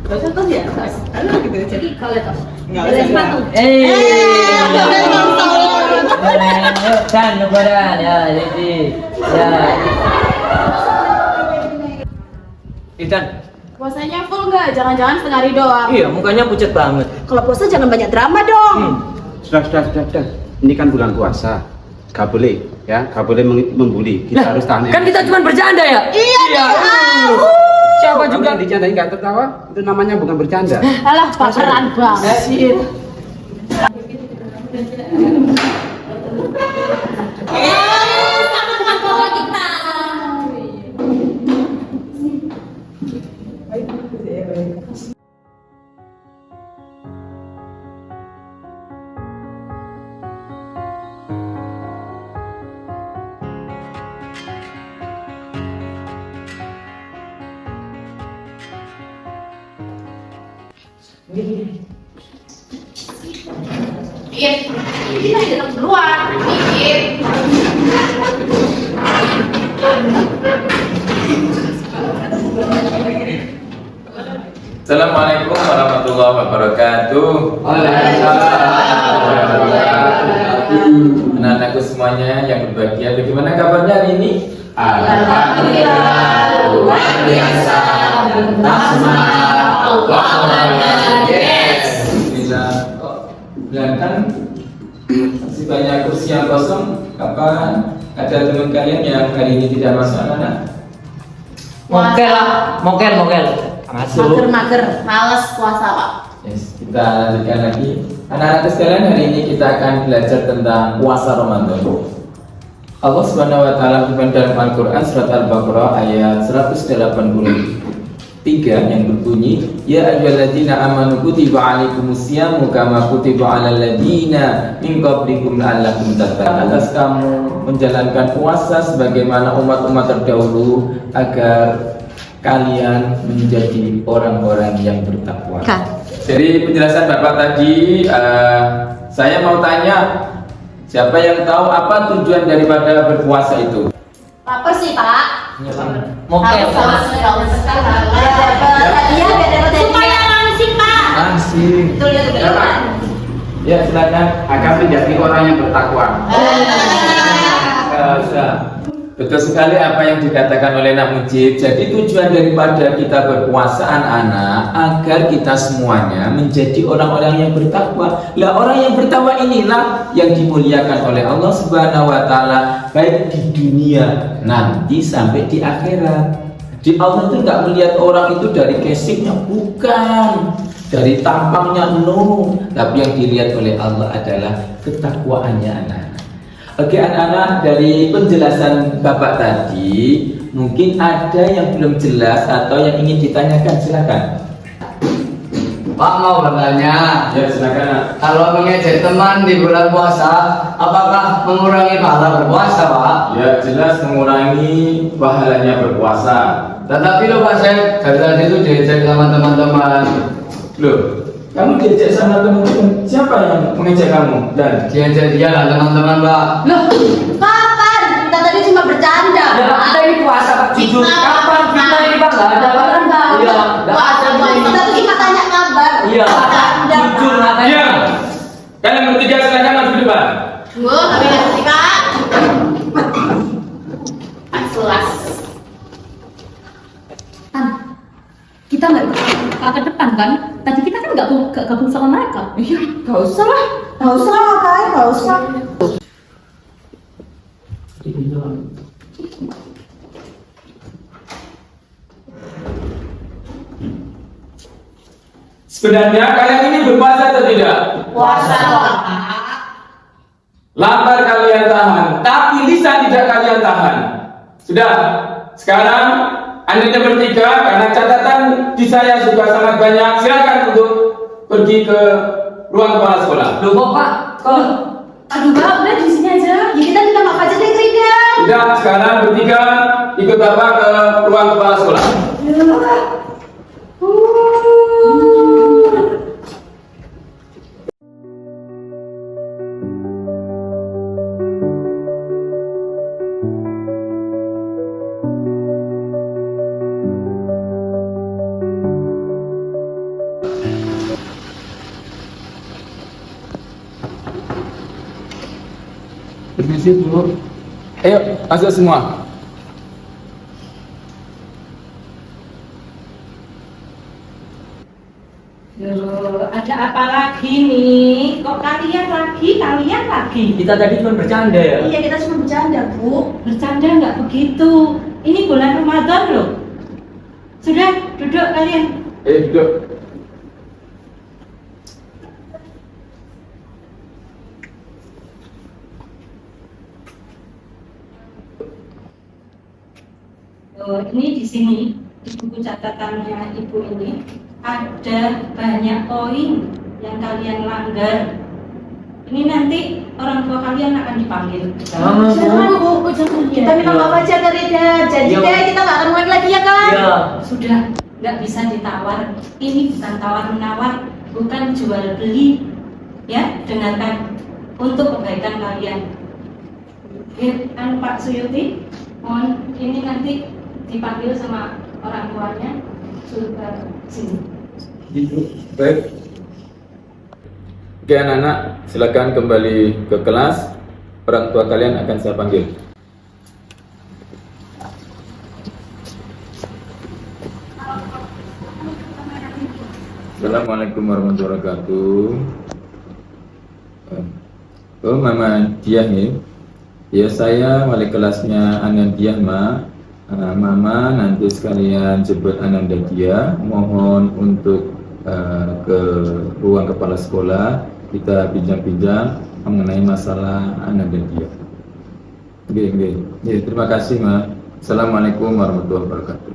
Contoh ya, lalu gitu. Jadi kalau itu Dari sepatu. Kan lebaran ya, jadi ya. Idan, puasanya full nggak? Jangan-jangan setengah hari doang. iya mukanya pucat banget. Kalau puasa jangan banyak drama dong. Sudah. Ini kan bulan puasa. Gak boleh, ya. Gak boleh membuli. Kita harus tahan. Kan kita cuma bercanda ya? Iya. Siapa Kamu juga yang dicandain gak tertawa, itu namanya bukan bercanda. Alah, pacaran banget sih. Iya, kita datang keluar. Assalamualaikum warahmatullahi wabarakatuh. Anak-anakku semuanya yang berbahagia, bagaimana kabarnya hari ini? Alhamdulillah, luar biasa. Alhamdulillah. Belakang masih banyak kursi yang kosong. Kapan ada teman kalian yang hari ini tidak masuk anak-anak? Mokel. Masuk. Mager, males puasa pak. Yes, kita lanjutkan lagi. Anak-anak sekalian, hari ini kita akan belajar tentang puasa Ramadan. Allah Subhanahu wa taala berfirman dalam Al-Qur'an surat Al-Baqarah ayat 183 yang berbunyi, Ya ayyuhalladzina amanu kutiba alaikumusyamu kama kutiba alal ladzina min qablikum la'allakum tattaqun. Atas kamu menjalankan puasa sebagaimana umat-umat terdahulu agar kalian menjadi orang-orang yang bertakwa. Dari penjelasan Bapak tadi, saya mau tanya, siapa yang tahu apa tujuan daripada berpuasa itu? Apa sih pak? Mokel. Supaya langsing pak. Langsing. Betul ya betul. Ya silakan. Agar menjadi orang yang bertakwa. Betul sekali apa yang dikatakan oleh Nak Mujib. Jadi tujuan daripada kita berpuasa anak-anak agar kita semuanya menjadi orang-orang yang bertakwa. Lah orang yang bertakwa inilah yang dimuliakan oleh Allah Subhanahu wa taala baik di dunia nanti sampai di akhirat. Di Allah itu nggak melihat orang itu dari casingnya, bukan, dari tampangnya, no, tapi yang dilihat oleh Allah adalah ketakwaannya anak. Oke anak-anak, dari penjelasan Bapak tadi mungkin ada yang belum jelas atau yang ingin ditanyakan, silakan. Pak mau bertanya, Ya silakan. kalau mengejek teman di bulan puasa, apakah mengurangi pahala berpuasa, Pak? Ya jelas mengurangi pahalanya berpuasa. Tetapi loh Pak, saya dari tadi itu diejek sama teman-teman. Loh, kamu diajak sama teman-teman, siapa yang mengejek kamu? Dan Diejek dia lah teman-teman, Pak. Loh, kapan? Kita tadi cuma bercanda. Kita ini puasa Pak, jujur. Kapan kita ini Pak? Nggak ada Pak. Iya, nggak ada Puasa, ini. kita tuh cuma tanya kabar. Iya, jujur makanya. ya, kalian bertiga silakan maju ke depan. Tunggu, tapi nanti kak. Jelas. Kita nggak ke depan kan? Tadi kita kan nggak gabung sama mereka. Iya, nggak usah lah, Kak, nggak usah. Sebenarnya kalian ini berpuasa atau tidak? Puasa. Lapar kalian tahan, tapi lisan tidak kalian tahan. Sudah, sekarang Anda bertiga karena catatan di saya sudah sangat banyak. Silakan untuk pergi ke ruang kepala sekolah. Loh kok Pak? Kok? Aduh Mbak, udah di sini aja. Ya kita minta maaf aja deh, Krida. Sudah, sekarang bertiga ikut Bapak ke ruang kepala sekolah. Permisi Bu. Ayo, masuk semua. Loh, ada apa lagi nih? Kok kalian lagi? Kita tadi cuma bercanda ya. Iya, kita cuma bercanda, Bu. Bercanda nggak begitu. Ini bulan Ramadan loh. Sudah, duduk kalian. Duduk. Oh, ini di sini di buku catatannya ibu ini ada banyak poin yang kalian langgar. Ini nanti orang tua kalian akan dipanggil. Jangan, Bu. Jangan. Kita minta maaf aja ke Rida. Jadi Iya, Bu. deh, kita nggak akan ngulik lagi ya kan? Iya. Sudah, nggak bisa ditawar. Ini bukan tawar-menawar, bukan jual beli. Ya, dengarkan untuk kebaikan kalian. Pak Suyuti, mohon ini nanti dipanggil sama orang tuanya suruh ke sini. Baik. Oke anak-anak, silakan kembali ke kelas. Orang tua kalian akan saya panggil. Assalamualaikum warahmatullahi wabarakatuh. Oh, Mama Diah nih. Ya, saya wali kelasnya Anandiah, Ma. Mama nanti sekalian jemput Ananda Dia. Mohon untuk ke ruang kepala sekolah, kita bincang-bincang mengenai masalah Ananda Dia. Oke. Terima kasih, Ma. Assalamualaikum warahmatullahi wabarakatuh.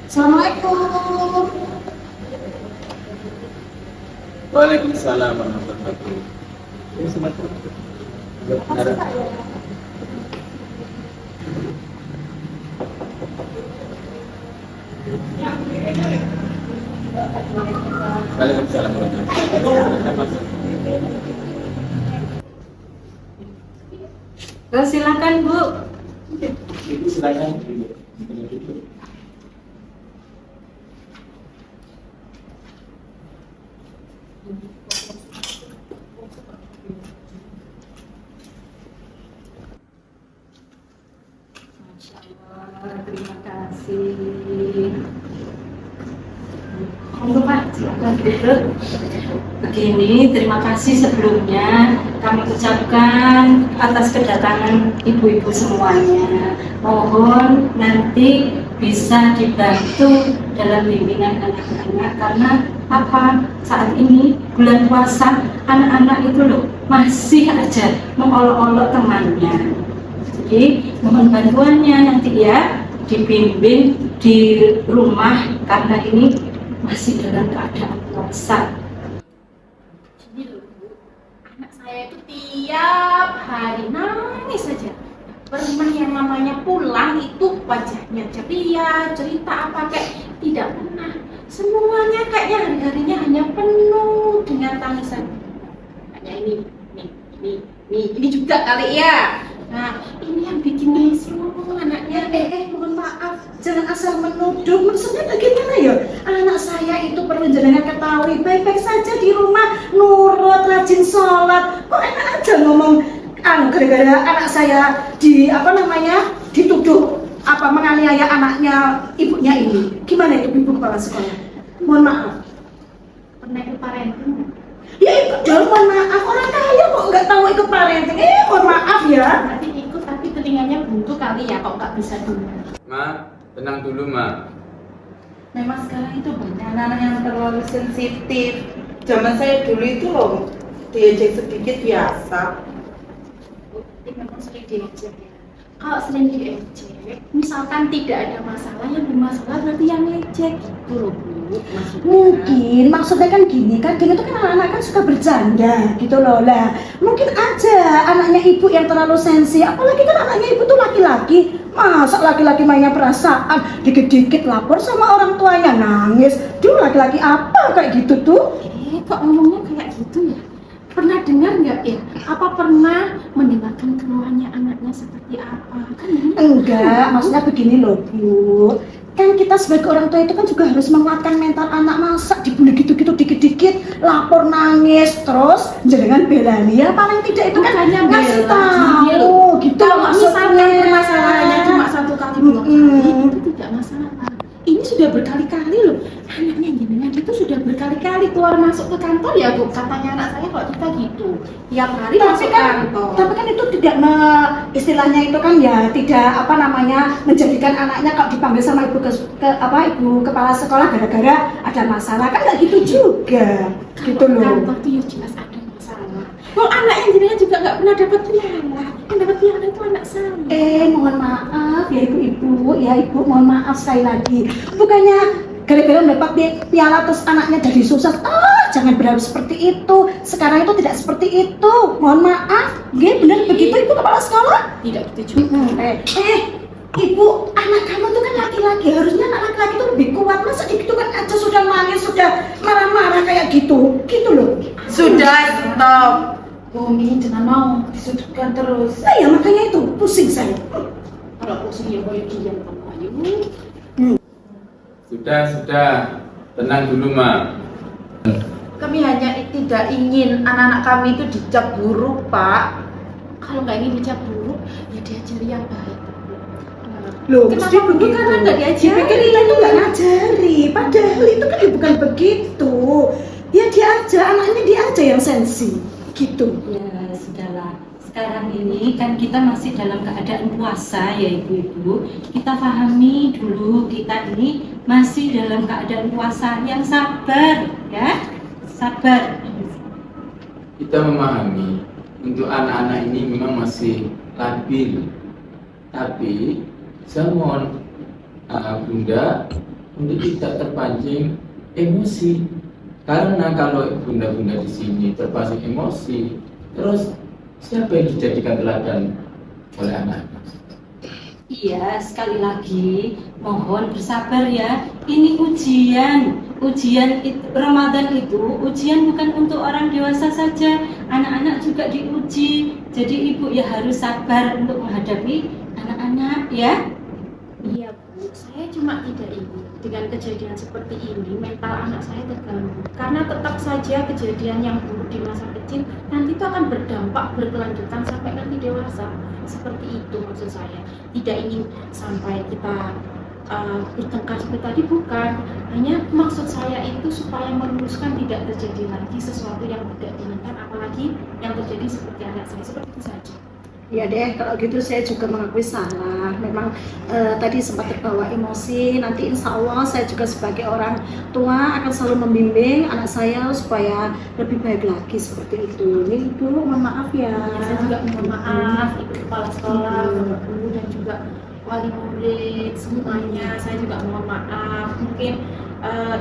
Assalamualaikum. Waalaikumsalam warahmatullahi wabarakatuh. Waalaikumsalam warahmatullahi wabarakatuh. Silakan Bu. Silakan. Terima kasih. Monggo Pak, silakan duduk. Begini, terima kasih sebelumnya kami ucapkan atas kedatangan ibu-ibu semuanya. Mohon nanti bisa dibantu dalam bimbingan anak-anak karena apa? Saat ini bulan puasa, anak-anak itu loh masih aja mengolok-olok temannya. Jadi mohon bantuannya nanti ya, dibimbing di rumah karena ini masih dalam keadaan puasa. Gini loh, Bu. Anak saya itu tiap hari nangis saja. Pernah yang namanya pulang itu wajahnya ceria, cerita apa kayak tidak pernah. Semuanya kayaknya hari-harinya hanya penuh dengan tangisan. Hanya ini juga kali ya. Nah, ini yang bikin mesum anaknya. Mohon maaf, jangan asal menuduh. Maksudnya bagaimana ya? Anak saya itu perlu jenengan ketahui baik-baik saja di rumah, nurut, rajin sholat. Kok enak aja ngomong gara-gara anak saya dituduh menganiaya anaknya ibunya ini. Gimana itu ibu kepala sekolah? Mohon maaf. Pernah ikut parenting? Ya ikut dong, mohon maaf. Orang kaya kok nggak tahu ikut parenting. Mohon maaf ya. Berarti ikut tapi telinganya buntu kali ya, kok nggak bisa dengar. Ma, tenang dulu, Ma. Memang sekarang itu banyak anak-anak yang terlalu sensitif. Zaman saya dulu itu loh, diejek sedikit biasa. Berarti memang sering diejek ya. Kalau sering diejek, misalkan tidak ada masalah, yang bermasalah berarti yang ngejek gitu loh Bu. Mungkin maksudnya kan gini kan itu kan anak-anak kan suka bercanda gitu loh lah. Mungkin aja anaknya ibu yang terlalu sensi, apalagi kan anaknya ibu tuh laki-laki. Masa laki-laki mainnya perasaan, dikit-dikit lapor sama orang tuanya nangis. Duh, laki-laki apa kayak gitu tuh? Kok ngomongnya kayak gitu ya? Pernah dengar nggak ya? Apa pernah mendengarkan keluhannya anaknya seperti apa? Kan ini Enggak, maksudnya begini loh Bu. Kan kita sebagai orang tua itu kan juga harus menguatkan mental anak. Masa dibully gitu-gitu dikit-dikit lapor nangis terus jangan belani ya, paling tidak itu kan Makanya ngasih bela tahu gitu kalau misalkan maksudnya. permasalahannya cuma 1 kali 2 kali itu tidak masalah. Ini sudah berkali-kali loh. Anaknya jenengan itu sudah berkali-kali keluar masuk ke kantor ya Bu. Katanya anak saya kalau kita gitu. Tiap hari masuk kantor. Tapi kan itu tidak istilahnya itu kan ya tidak menjadikan anaknya kalau dipanggil sama ibu ibu kepala sekolah gara-gara ada masalah kan nggak gitu juga gitu Kalau loh. kantor tuh ya jelas ada masalah. Kalau anak yang jenengan juga nggak pernah dapat piala. Yang dapat piala itu anak saya. Mohon maaf ya ibu mohon maaf sekali lagi. Bukannya gara-gara mendapat piala terus anaknya jadi susah. Jangan berharap seperti itu. Sekarang itu tidak seperti itu. Mohon maaf. Benar begitu ibu kepala sekolah? Tidak gitu juga. Ibu, anak kamu tuh kan laki-laki. Harusnya anak laki-laki itu lebih kuat. Masa gitu kan aja sudah nangis, sudah marah-marah kayak gitu. Gitu loh. Sudah, stop. Bumi jangan mau disudutkan terus. Nah ya makanya itu pusing saya. Kalau pusing ya boleh diam kamu ayo. Sudah. Tenang dulu, Ma. Kami hanya tidak ingin anak-anak kami itu dicap buruk, Pak. Kalau nggak ingin dicap buruk, ya diajari yang baik. Loh, Kenapa mesti begitu? begitu? Karena nggak diajari. Dipikir kita itu nggak ngajari, padahal itu kan bukan begitu. Ya dia aja, anaknya dia aja yang sensi, gitu. Ya sudahlah. Sekarang ini kan kita masih dalam keadaan puasa ya ibu-ibu. Kita pahami dulu kita ini masih dalam keadaan puasa yang sabar ya. Sabar. Kita memahami untuk anak-anak ini memang masih labil. Tapi saya mohon Bunda untuk tidak terpancing emosi. Karena kalau bunda-bunda di sini terpancing emosi, terus siapa yang dijadikan teladan oleh anak-anak? Iya, sekali lagi mohon bersabar ya. Ini ujian Ramadan itu ujian bukan untuk orang dewasa saja, anak-anak juga diuji. Jadi ibu ya harus sabar untuk menghadapi anak-anak ya. Iya Bu, saya cuma tidak ingin dengan kejadian seperti ini mental anak saya terganggu. Karena tetap saja kejadian yang buruk di masa kecil nanti itu akan berdampak berkelanjutan sampai nanti dewasa. Seperti itu maksud saya. Tidak ingin sampai kita bertengkar seperti tadi, bukan. Hanya maksud saya itu supaya meluruskan tidak terjadi lagi sesuatu yang tidak diinginkan, apalagi yang terjadi seperti anak saya. Seperti itu saja. Ya deh, kalau gitu saya juga mengakui salah. Memang tadi sempat terbawa emosi. Nanti insya Allah saya juga sebagai orang tua akan selalu membimbing anak saya supaya lebih baik lagi seperti itu. Ini ibu, mohon maaf ya. Saya juga mohon maaf, ibu kepala sekolah, bapak guru dan juga wali murid semuanya. Saya juga mohon maaf. Mungkin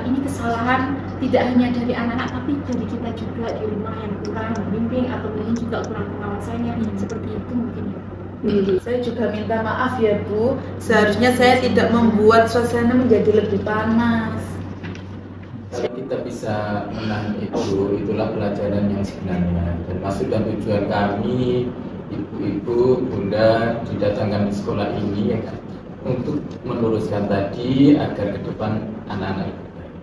ini kesalahan tidak hanya dari anak-anak tapi dari kita juga di rumah yang kurang membimbing atau mungkin juga kurang pengawasannya. Seperti itu mungkin ya. Saya juga minta maaf ya Bu. Seharusnya saya tidak membuat suasana menjadi lebih panas. Kalau kita bisa menahan itu, itulah pelajaran yang sebenarnya. Dan maksud dan tujuan kami, ibu-ibu, bunda didatangkan di sekolah ini ya kan, untuk meluruskan tadi agar ke depan anak-anak itu baik.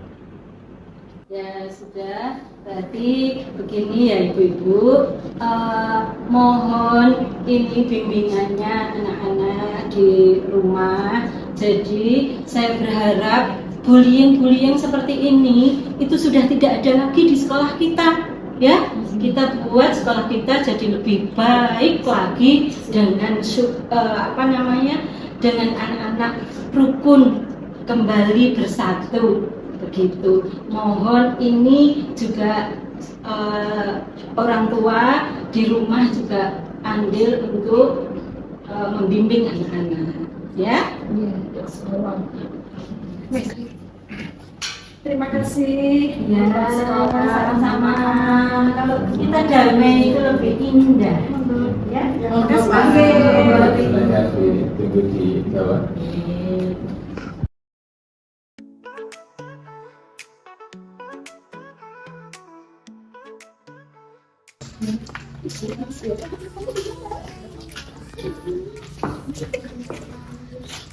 Ya sudah, berarti begini ya ibu-ibu, mohon ini bimbingannya anak-anak di rumah. Jadi saya berharap bullying seperti ini itu sudah tidak ada lagi di sekolah kita, ya. Kita buat sekolah kita jadi lebih baik lagi dengan dengan anak-anak rukun kembali bersatu begitu. Mohon ini juga orang tua di rumah juga andil untuk membimbing anak-anak, ya. Terima kasih. Ya, sama-sama. Kalau kita damai itu lebih indah, ya. Terima kasih. Terima kasih. Tunggu di bawah.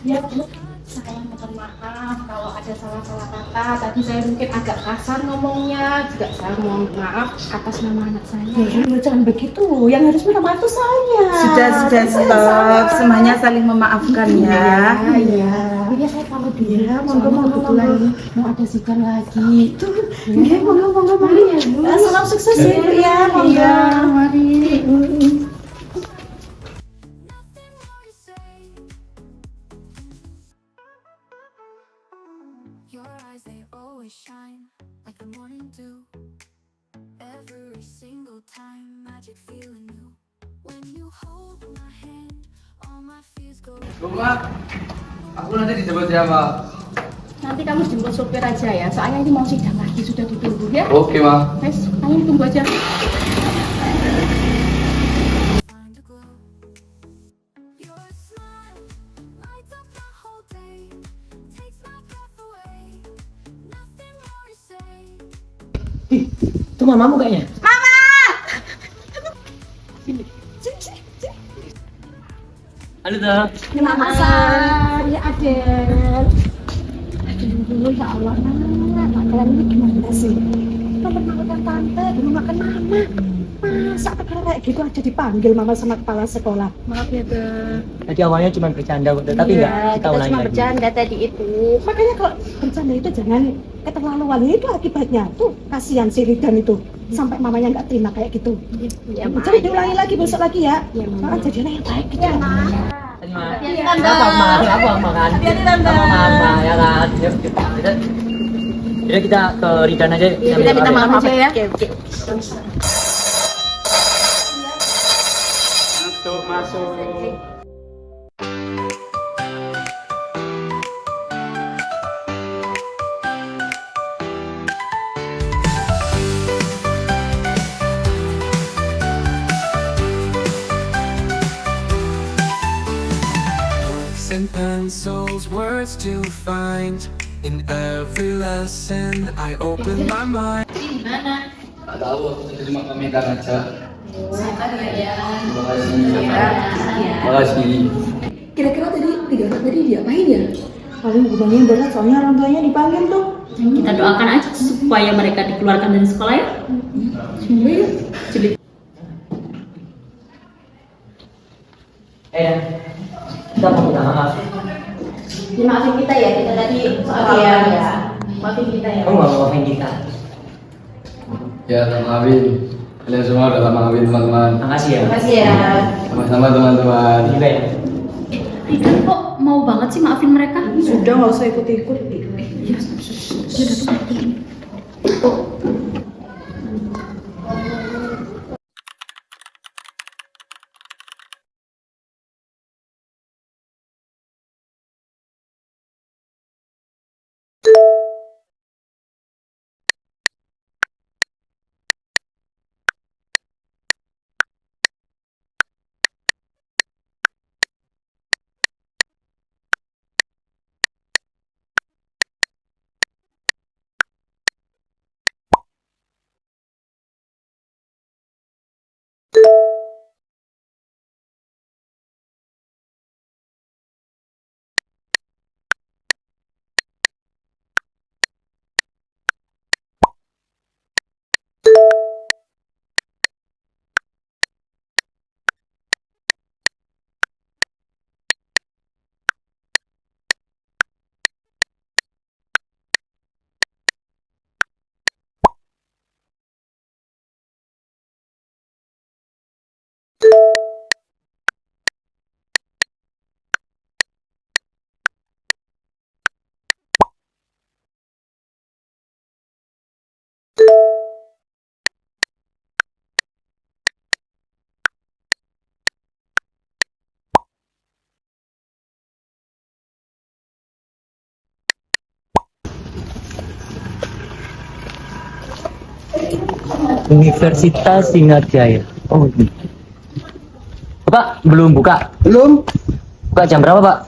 Ya Bu, saya mohon maaf kalau ada salah-salah kata. Tadi saya mungkin agak kasar ngomongnya. Juga saya mohon maaf atas nama anak saya. Jangan begitu. Yang harus minta maaf itu saya. Sudah stop. Semuanya saling memaafkan ya. Iya. Iya saya pamit dulu. Ya, Soalnya monggo. kebetulan mau ada sidang lagi. Nggih, monggo. Mari ya Bu. Salam sukses ya, Bu, ya. Monggo. Iya, mari. Your eyes, they always shine like the morning dew. Every single time, magic feeling new. When you hold my hand, all my fears go. Rumah, aku nanti dijemput siapa? Nanti kamu jemput sopir aja ya. Soalnya ini mau sidang lagi, sudah ditunggu ya. Oke, Ma. Guys, kamu tunggu aja. Find a glow. Your smile lights up my whole day, takes my breath away. Nothing more to say. Itu mamamu kayaknya. Halo, Teh. Terima kasih. Ya, Adel. Aduh, ya Allah, Nak. Kalian ini gimana sih? Mempermalukan tante, memakan mama. Masa perkara kayak gitu aja dipanggil mama sama kepala sekolah? Maaf ya, Teh. Tadi awalnya cuma bercanda kok, tapi enggak kita ulangi cuma lagi. bercanda tadi itu. Makanya kalau bercanda itu jangan keterlaluan, itu akibatnya tuh kasihan si Ridan itu sampai mamanya nggak terima kayak gitu. Ya, Jadi diulangi lagi besok lagi ya. Ya, Ma. Jadi anak yang baik gitu. Tadi, Ma. Hati-hati, Tante. Apa, Ma? Aku makan. Hati-hati, Tante. Sama mama, ya kan? Yuk. Jadi kita ke Ridan aja. Iya, kita minta maaf aja ya. Oke. Masuk. And pencils, words to find. In every lesson, I open my mind. Gimana? Nggak tahu, aku cuma pamitan aja. Sehat ya. Terima kasih. Ya. Terima kasih. Kira-kira tadi 3 orang tadi diapain ya? Paling hubungannya berat soalnya orang tuanya dipanggil tuh. Kita doakan aja supaya mereka dikeluarkan dari sekolah, ya. Kita mau minta maaf. Maafin kita ya, kita tadi soal ya. Maafin kita ya. Kamu nggak mau maafin kita. Ya, maafin. Kalian semua udah maafin teman-teman. Makasih ya. Makasih ya. Sama-sama teman-teman. Juga ya. Ridan kok mau banget sih maafin mereka? Sudah nggak usah ikut-ikut. Universitas Singaraja. Oh, Bapak belum buka? Belum. Buka jam berapa, Pak?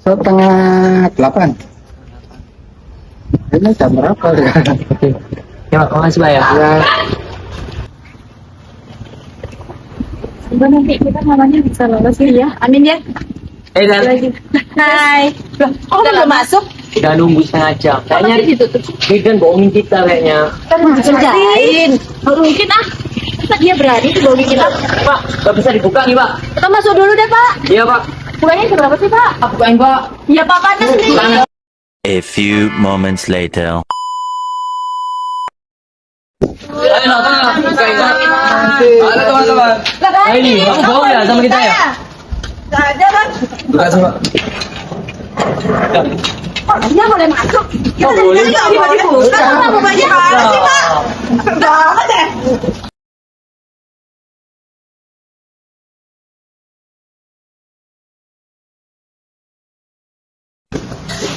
Setengah 8. Ini jam berapa ya? Oke. Ya, Pak, makasih Pak ya. Semoga nanti kita namanya bisa lolos ya. Amin ya. Dan Hai. Oh, udah masuk? udah nunggu setengah jam. Kayaknya ditutup. Megan bohongin kita kayaknya. Kan kerjain. Baru mungkin Masa dia berani dibohongin kita? Pak, nggak bisa dibuka nih, Pak. Kita masuk dulu deh, Pak. Iya, Pak. Bukanya berapa sih, Pak? Bukain, Pak. Ya, Pak, panas nih. A few moments later. Ayo, halo teman-teman. Nah, ini kamu bohong ya sama kita ya? Gak ada, Bang. Buka coba. Dia boleh masuk. Oh, boleh. Nggak boleh buka. Kenapa bukanya mana sih, Pak? Banget ya.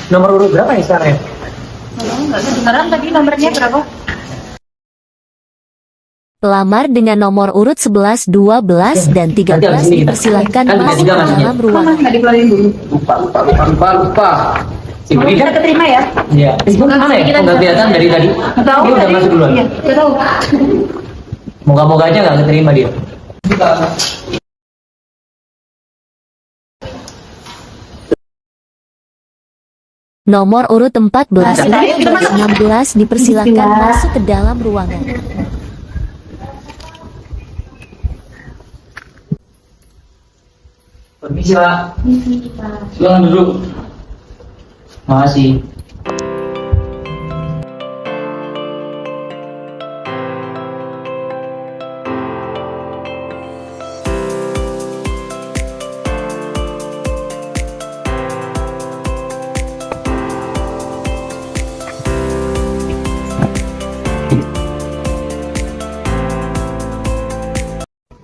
Nomor urut berapa nih sekarang ya? Sekarang tadi nomornya berapa? Pelamar dengan nomor urut 11, 12, dan 13 dipersilahkan masuk ke dalam ruangan. Lupa. Kita keterima ya? Iya. Mana ya? Nggak kelihatan dari tadi. Tahu Dia udah masuk duluan. Iya, kita tahu. Moga-moga aja nggak keterima dia. Nomor urut 14 dan 16 dipersilahkan masuk ke dalam ruangan. Permisi, Pak. Silakan duduk. Makasih.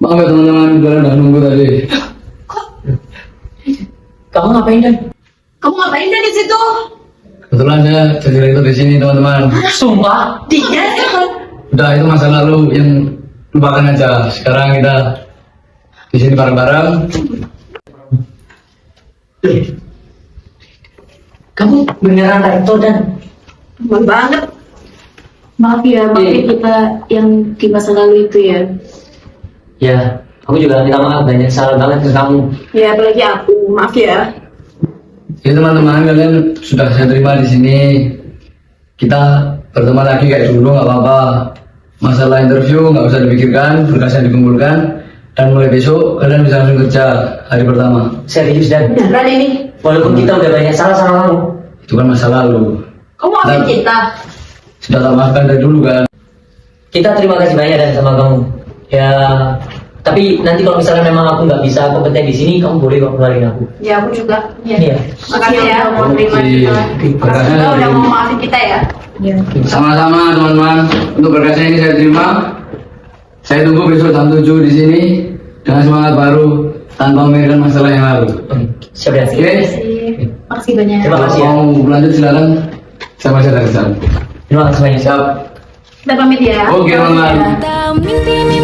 Maaf ya teman-teman, kalian udah nunggu tadi. Kamu ngapain Dan? Kamu ngapain di situ? Kebetulan saya jadi rektor di sini teman-teman. Sumpah. Dia kan. Udah itu masa lalu yang lupakan aja. Sekarang kita di sini bareng-bareng. Kamu beneran rektor Dan? Mohon banget. Maaf ya, maafin kita yang di masa lalu itu ya. Ya, aku juga minta maaf banyak salah banget ke kamu. Ya, apalagi aku. Maaf ya. Jadi teman-teman, kalian sudah saya terima di sini. Kita bertemu lagi kayak dulu, nggak apa-apa. Masalah interview nggak usah dipikirkan, berkasnya dikumpulkan, dan mulai besok kalian bisa langsung kerja hari pertama. Serius Dan? Beneran ini. Walaupun kita udah banyak salah sama kamu. Itu kan masa lalu. Kamu maafin Dan- kita. Sudah tak maafkan dari dulu kan. Kita terima kasih banyak Dan sama kamu. Ya, tapi nanti kalau misalnya memang aku nggak bisa kompeten di sini, kamu boleh kok keluarin aku. Ya, aku juga. Iya. Makasih ya mau terima kita. Makasih juga udah mau maafin kita ya. Sama-sama teman-teman. Untuk berkasnya ini saya terima. Saya tunggu besok jam 7 di sini dengan semangat baru tanpa memikirkan masalah yang lalu. Siap ya. Oke. Makasih banyak. Terima kasih ya. Mau lanjut silakan. Saya masih ada di sana. Terima kasih banyak. Siap. Kita pamit ya. Oke teman-teman. Mimpi-mimpi